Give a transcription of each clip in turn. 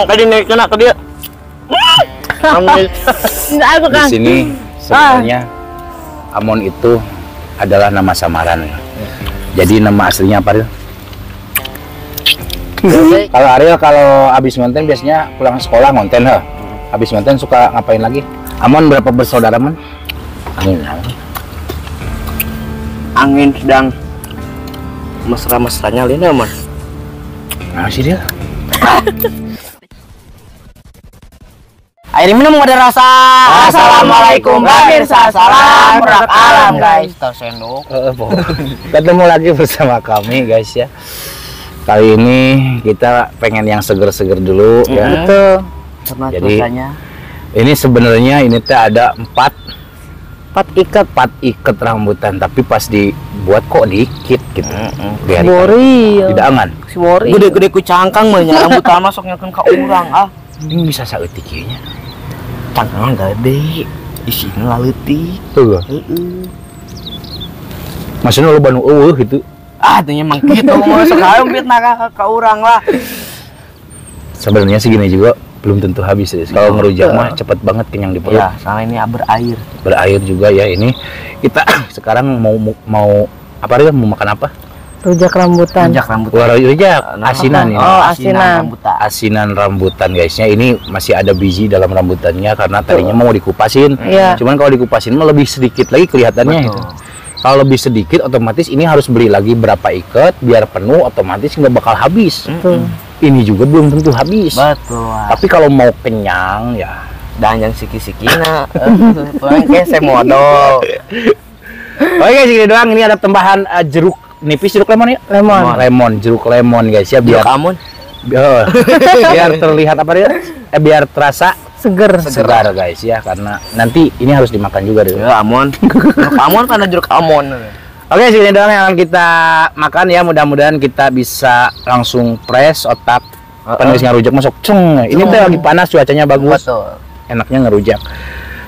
Kali naik kena ke dia. Di sini sebenarnya Amon itu adalah nama samaran. Jadi nama aslinya apa, Ariel? Kalau Ariel kalau habis ngonten biasanya pulang sekolah ngonten, ha. Habis ngonten suka ngapain lagi? Amon berapa bersaudara, Mon? Angin sedang mesra-mesranya Lina, Mon. Nah, sih dia. Air minum ada rasa. Assalamualaikum pemirsa, salam berak alam guys. Tahu sendok. Ketemu lagi bersama kami guys ya. Kali ini kita pengen yang seger-seger dulu ya. Betul. Jadi ini sebenarnya ini teh ada empat ikat rambutan, tapi pas dibuat kok dikit gitu. Bori. Tidak angan. Si Bori. Gede-gede ku cangkang banyak rambut masuk nyakeun ka urang ah. Ini bisa saeutik ieu nya. Cangkang gede, isinya leutik. Tuh. Maksudnya lo banu eueuh gitu. Ah, tanya mang kitu mah sekali fitnah ka urang lah. Sebenarnya sih gini juga belum tentu habis ya. Kalau ngerujak mah cepet banget kenyang di perut. Ya, soalnya ini berair. Berair juga ya ini. Kita sekarang mau apa ya? Mau makan apa? Rujak rambutan. Wah, rujak asinan ya. Oh, asinan. Asinan rambutan guysnya. Ini masih ada biji dalam rambutannya karena tadinya mau dikupasin. Iya. Cuman kalau dikupasin mah lebih sedikit lagi kelihatannya itu. Kalau lebih sedikit otomatis ini harus beli lagi berapa ikat biar penuh, otomatis nggak bakal habis. Ini juga belum tentu habis. Betul. Tapi kalau mau kenyang ya dan yang siki-sikina pulang ke semodal. Oke, segini doang. Ini ada tambahan jeruk nipis, jeruk lemon ya? Jeruk lemon guys ya, biar Amon. Biar terlihat apa dia? Biar terasa segar guys ya, karena nanti ini harus dimakan juga deh. Ya, Amon. Jeruk Amon karena jeruk Amon. Oke, segini doang yang akan kita makan ya. Mudah-mudahan kita bisa langsung fresh otak. Penulis ngerujak masuk ceng. Ini tuh lagi panas, cuacanya bagus. Betul. Enaknya ngerujak.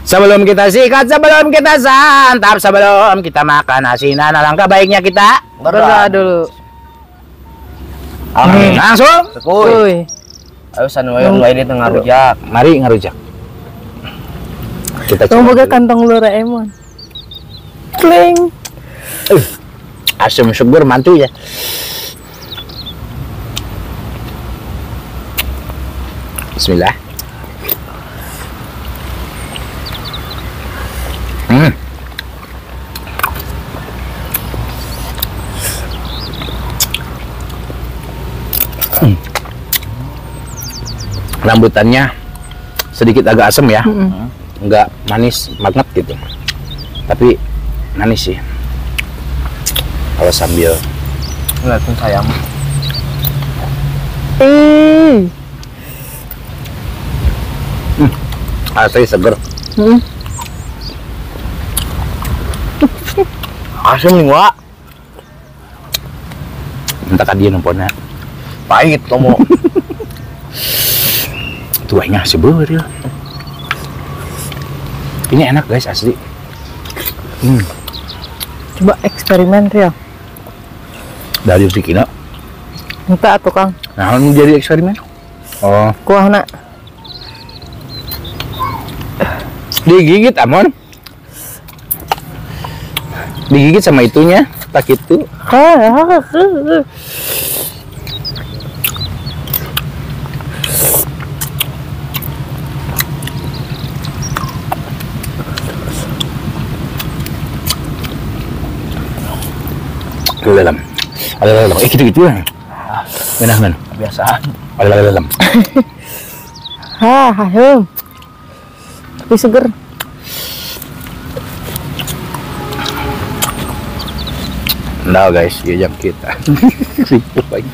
Sebelum kita sikat, sebelum kita santap, sebelum kita makan asinan, alangkah baiknya kita berdoa dulu. Amin. Langsung. Uy. Ayo sanuayan ini tengah rujak. Mari ngerujak. Kita Tunggu ke kantong lu Raemon. Kling. Asam seger mantu ya. Bismillah. Rambutannya sedikit agak asam ya, nggak manis banget gitu, tapi manis sih kalau sambil ngeliatin sayang. asli seger. Asam nih Wak. Entah kan dia nompornya Pahit kamu. tuanya seber ya. Ini enak guys asli. Coba eksperimen ya. Dari sikina. Entah tuh Kang. Nah, mau jadi eksperimen. Oh, Kuahna. digigit Amon. Digigit sama itunya, tak itu. Dalam. Ada gitu-gitu ya. Benar. Biasa. Ada dalam. Tapi seger. Nah guys, ya jam kita. Sibuk lagi.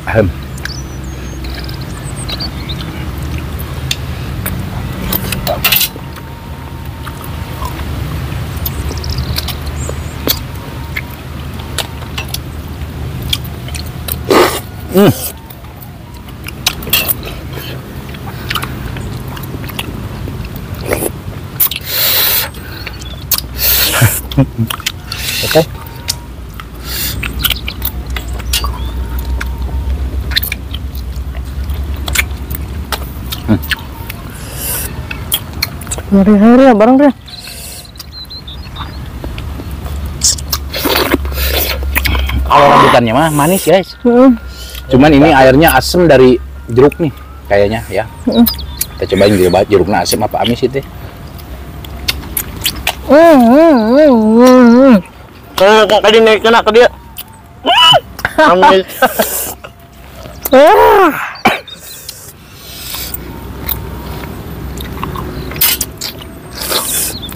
Ahem. Oke. Hari-hari ya bareng deh. Kalau rambutannya mah manis guys. Cuman ini airnya asam dari jeruk nih kayaknya ya. Kita cobain jeruknya asam apa amis itu. Tadi naik kena ke dia. Amis.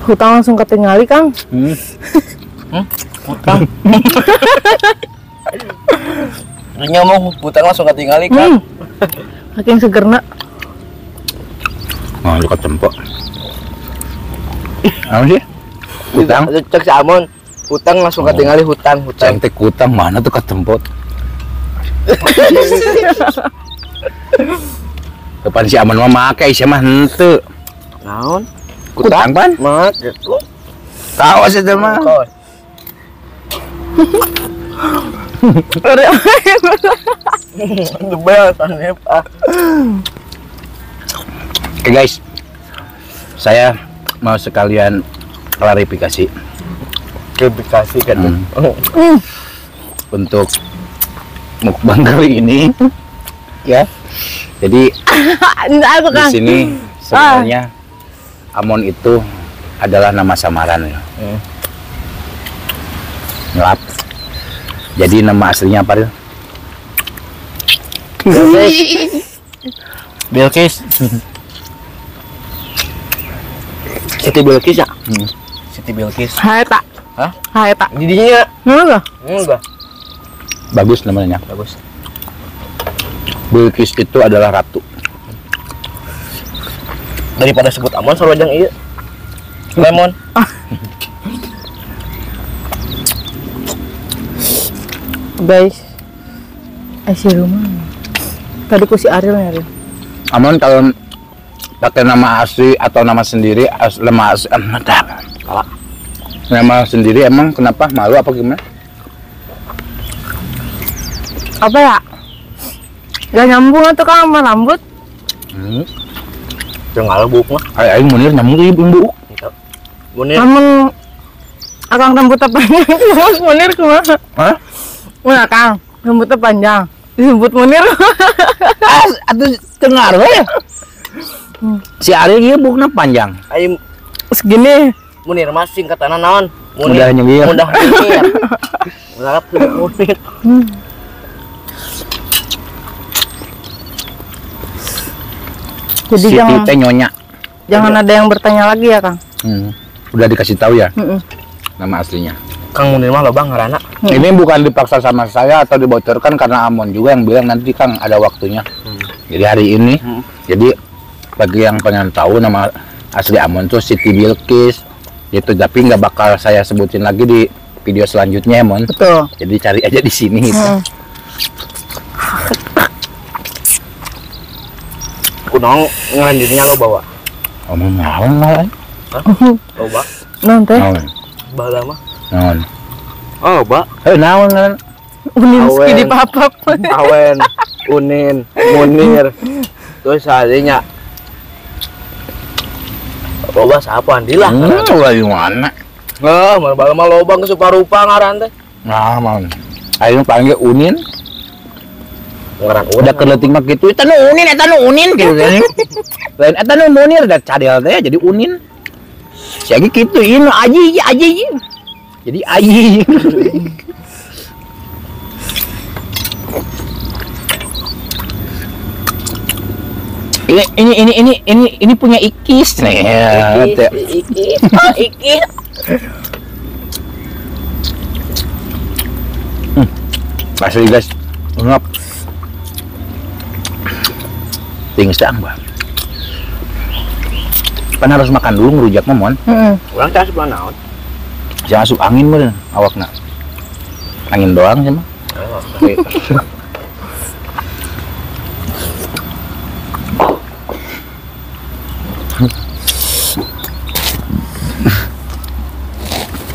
Hutang langsung ketinggali, Kang. Hutang. Nyomong hutang langsung ketinggali kan. Saking segerna. Oh, dekat tempok. Apa sih? Hutang? Cek si Amon. Hutang langsung ketinggali hutang. Cantik hutang mana tuh ketempot? Depan si Aman mah make sih mah henteu. Naon? Hutang pan? Mak, gitu. Kawas itu mah. Debel sanep ah. Oke guys, saya mau sekalian klarifikasi Kan. untuk mukbang kali ini, ya. Jadi di sini sebenarnya Amon itu adalah nama samaran ya. Ngelap. Jadi nama aslinya apa dia? Bilkis. Siti Bilkis ya? Siti Bilkis. Haeta. Hah? Haeta. Didinya Enggak. enggak. Bagus namanya. Bagus. Bilqis itu adalah ratu. Daripada sebut Amon sarojang ieu. Lemon. Guys. Asih rumah. Tadi ku si Ariel nyari. Amon kalau pakai nama asli atau nama sendiri, nama sendiri emang kenapa malu apa gimana? Apa ya? Gak nyambung atau Kang sama rambut? Jangan ngalebuk mah. Aing Munir nyambung ieu bumbu. Munir. Namun akang rambutnya panjang, Mas Munir kumaha? Hah? Mun Kang, rambutnya panjang. Disebut Munir. Atuh dengar we. Si Ariel ieu bukna panjang. Aing Segini. Munir mah singkatana naon? Mudah nyengir. Mudah nyengir. Ngarap Munir. Jadi Si jangan teh nyonya. ada yang bertanya lagi ya Kang. Udah dikasih tahu ya Mm-mm. nama aslinya. Kang Munir mah loba ngaranna. Ini bukan dipaksa sama saya atau dibocorkan karena Amon juga yang bilang nanti Kang ada waktunya. Jadi hari ini, jadi bagi yang pengen tahu nama asli Amon tuh Siti Bilqis, itu tapi nggak bakal saya sebutin lagi di video selanjutnya, Mon. Betul. Jadi cari aja di sini. Gitu. Kunaon ngarandirnya lo bawa. Omong naon lah. Loba. Nanti Naon. Bala mah. Naon. Oh, ba. Naon naon. Uninski di papap. Awen, Unin, Munir. Terus adanya loba siapa Andila? Lagi mana? Mana bala mah loba geus rupa ngaran teh. Nah, Mon. Ayo panggil Unin. Ngaran Udah keleting mah gitu. Eta nu Unin gitu kan. Lain eta nu Munir da cadel teh jadi Unin. Si Agi kitu ieu Aji. Jadi Aji. Ini punya Ikis nih. Ikis. Asli guys. Ngap. Tinggi sedang, Bang. Kan harus makan dulu ngerujak Mon. Urang teh asup naon? Jangan asup angin meureun awakna. Angin doang sih mah.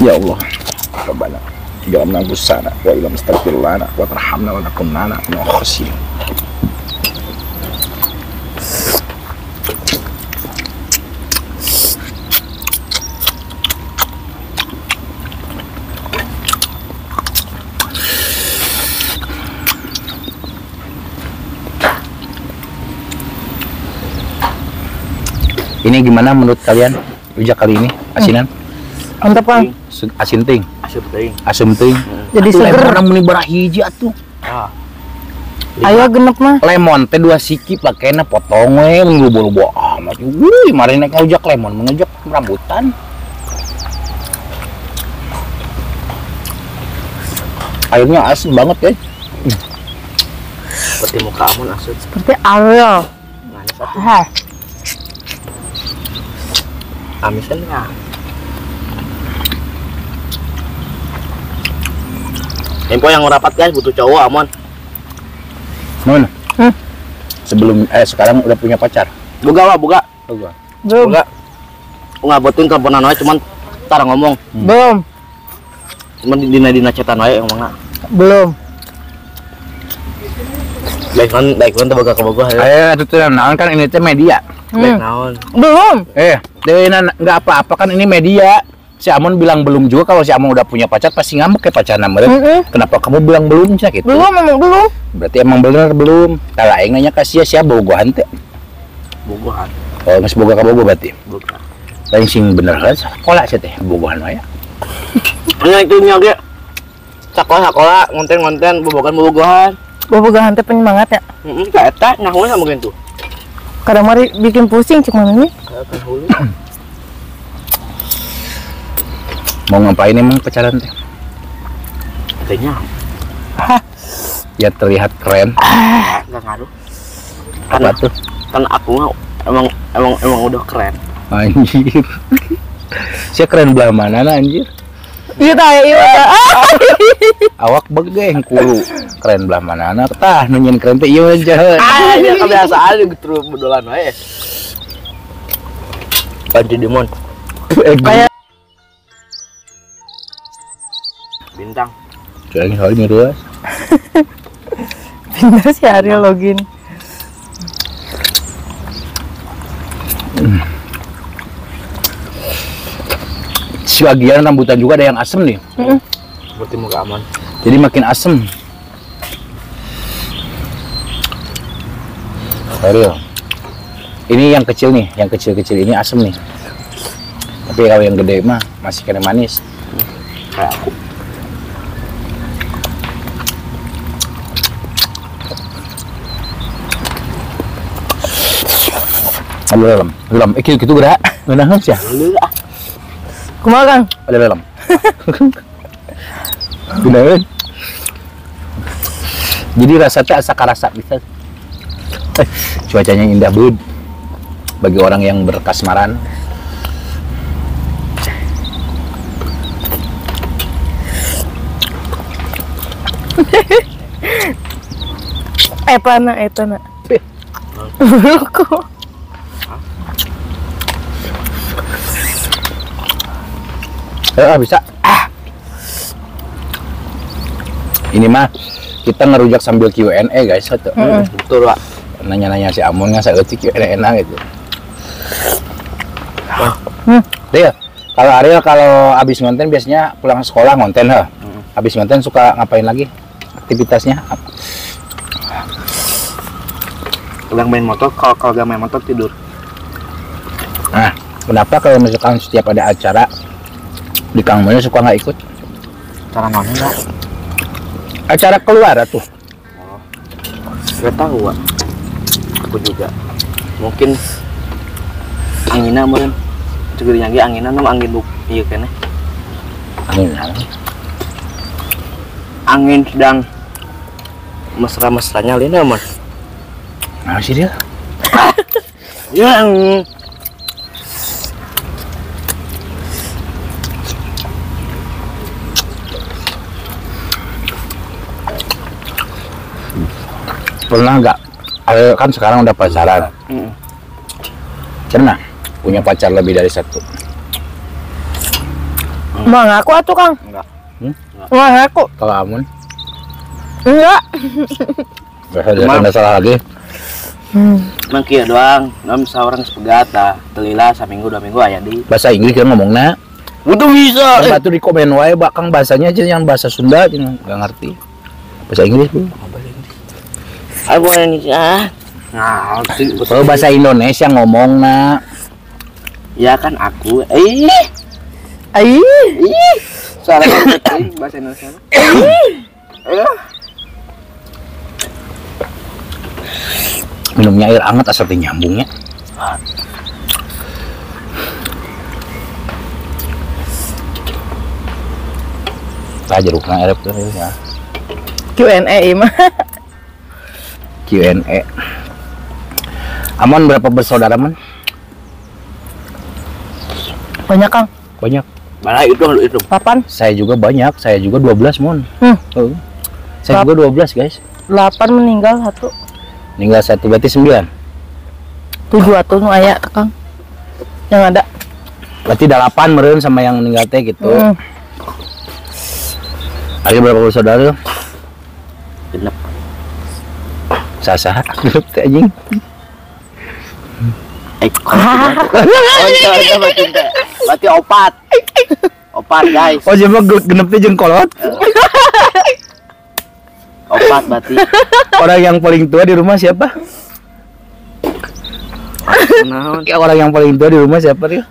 Ya Allah, Rabbana jalamna gusana wa ilam astaghfirulana wa tarhamna wa nakunana minal khasirin. Ini gimana menurut kalian rujak kali ini? Asinan? Mantap Kang. Asin ting, Asup teuing. asam ting. Jadi seger. Muni barah hiji atuh. Ah. Ayo genep mah. Lemon teh 2 siki pakena potong we lubo-lubo amat. Wuih, mari naik ngajak lemon, mengajak rambutan. Airnya asin banget guys. Seperti muka amun asup. Seperti Ariel. Manis atuh. Hah. Amis kan ya. Info yang rapat guys, butuh cowok amon. Mana? Hmm. Sebelum sekarang udah punya pacar. Buka lah, buka. Enggak. Belum. Buka. Ngabotin teleponan wae cuman tar ngomong. Belum. Cuman dina chatan wae ngomongna. Belum. Baik kan teu boga ka boga. Ayo atuh teh naon kan ini teh media. Baik naon. Belum. Deweuna enggak apa-apa kan ini media. Si Amon bilang belum juga, kalau si Amon udah punya pacar pasti ngambek kayak pacarna meureun. Kenapa kamu bilang belum sih gitu? Belum, memang belum. Berarti emang bener belum. Tah aing nanya ka sia bogohan teh. Bogohan. Oh, geus boga ka bogo berarti. Boga. Lain sing bener kan sekolah sih teh bogohan wae. Nya itu nya ge. Sakola ngonten bobogan. Bobogahan teh penyemangat ya. Heeh, ka eta nahun sama gitu. Kadang mari bikin pusing cek mana nih. Ka hulu. Mau ngapain emang pacaran teh? Katanya Ya terlihat keren. enggak ngaruh. Apa tuh? Kan aku mah emang udah keren. Anjir. Sia keren belah mana anjir? Iya tah, iya. Awak begeng kulu. Keren belah mana tah nu nyen keren teh ieu aja. Ya kebiasaan gitu bedolan wae. Panji Dimon. Kayak Bintang. Jangan hal ini ruas. bener sih Ariel login. Sebagian rambutan juga ada yang asem nih. Seperti muka aman. Jadi makin asem. Ariel. Ini yang kecil nih, yang kecil-kecil ini asem nih. Tapi kalau yang gede mah masih kena manis. Kayak aku. Belum. Gitu gerak. Ngeunahun sia. Lu ah. Kumaha Kang? Belum. Beneran. Jadi rasanya asa karasa bisa. Cuacanya indah bud. Bagi orang yang berkasmaran. Etana. Kok? Bisa. Ini mah kita ngerujak sambil Q&A guys. Betul, Pak. Nanya-nanya si Amon nggak saeutik Q&A gitu. Dia kalau Ariel kalau habis ngonten biasanya pulang sekolah ngonten ha. Habis ngonten suka ngapain lagi? Aktivitasnya apa? Kalau main motor, kalau gak main motor tidur. Nah, kenapa kalau misalkan setiap ada acara di Kang Monya suka nggak ikut? Cara nonton enggak? Acara keluar tuh. Gak tahu, Pak. Aku juga. Mungkin anginnya meureun. Cegeuring ge anginna mah angin buk ieu keneh. Angin sedang mesra-mesranya lina mah. Nah sih dia. Ya Pernah nggak? Kan sekarang udah pacaran. Pernah punya pacar lebih dari satu? Mau ngaku atuh Kang? Enggak. Mau ngaku? Kalau Amun, Enggak. gak ada salah lagi. Emang kieu doang, nam saurang sepegata, telila saminggu 2 minggu aya di. Bahasa Inggris kan ngomongnya. Udah bisa. Batu di komen wae bakang bahasanya aja yang bahasa Sunda aja nggak ngerti. Bahasa Inggris Bu. Aku Indonesia. Nah, Kalau bahasa Indonesia ngomong nak. ya kan aku. Ai. Salah bahasa Indonesia. Minumnya air hangat asal nyambungnya. Tah jerukna erep ya. Q&A mah. Q&A. Amon berapa bersaudara, Man? Banyak Kang. Banyak. Malah itu. Papan. Saya juga banyak. Saya juga 12, Mon. Oh. Saya juga 12, guys. 8 meninggal 1. Meninggal 1 berarti 9. 7 atuh nu aya teh Kang. Yang ada. Berarti 8 meureun sama yang meninggal teh gitu. Ada berapa bersaudara? Genep. Sasa. Genep teh anjing. Berarti opat. Opat guys. Oh, siapa genep teh jeung kolot? Opat berarti. Orang yang paling tua di rumah siapa? Naon? Ya, orang yang paling tua di rumah siapa dia?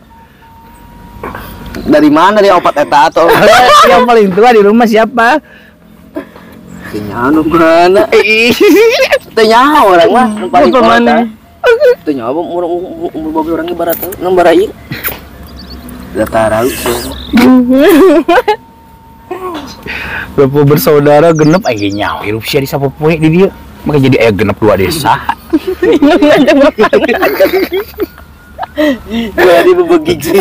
Dari mana dia opat eta atau? Yang paling tua di rumah siapa? Tanya mana? Tanya orang mah nu paling mana? Tanya apa umur babi orang ibarat nu barain. Da tarau sih. Berapa bersaudara genep aya nyawa hirup sia di sapopoe di dieu. Maka jadi aya genep 2 desa. Jadi bebegik sih.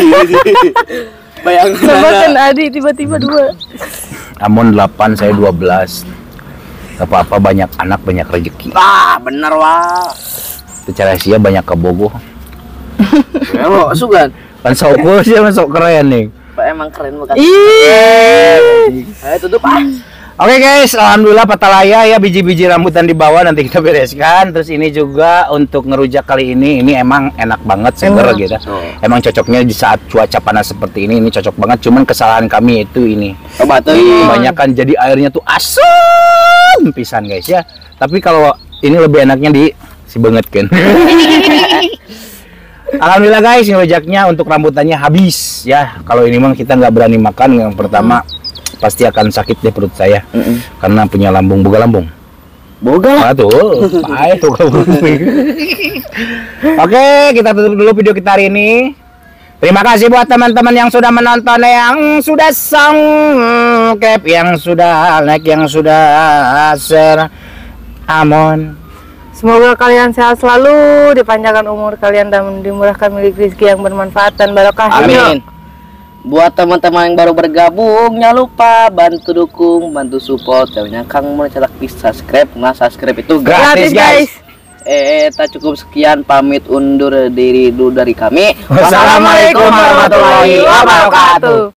Bayangkan. Sama kan Adi tiba-tiba 2. Amon 8, saya 12. Gak apa-apa, banyak anak banyak rezeki. Ah, bener wah. Secara sia banyak kebogoh. Ya lo sugan. Kan sok sih sok keren nih. Pak emang keren bukan? Ih. Ayo tutup ah. Oke guys, alhamdulillah Patalaya ya, biji-biji rambutan di bawah nanti kita bereskan. Terus ini juga untuk ngerujak kali ini emang enak banget, seger gitu. Emang cocoknya di saat cuaca panas seperti ini cocok banget. Cuman kesalahan kami itu ini. Coba tuh. Kebanyakan jadi airnya tuh asam pisan guys ya. Tapi kalau ini lebih enaknya di si banget kan. Alhamdulillah guys, ngerujaknya untuk rambutannya habis ya. Kalau ini memang kita nggak berani makan yang pertama. Pasti akan sakit deh perut saya karena punya lambung boga lambung. Boga lah. Tuh, baik tuh. Oke, kita tutup dulu video kita hari ini. Terima kasih buat teman-teman yang sudah menonton, yang sudah subscribe, yang sudah like, yang sudah share. Amon. Semoga kalian sehat selalu, dipanjangkan umur kalian dan dimurahkan milik rezeki yang bermanfaat dan barokah. Amin. Buat teman-teman yang baru bergabung, jangan lupa bantu dukung, bantu support. Jangan Kang mau celak di subscribe. Nah, subscribe itu Gratis guys. Tak cukup sekian, pamit undur diri dulu dari kami. Wassalamualaikum warahmatullahi wabarakatuh.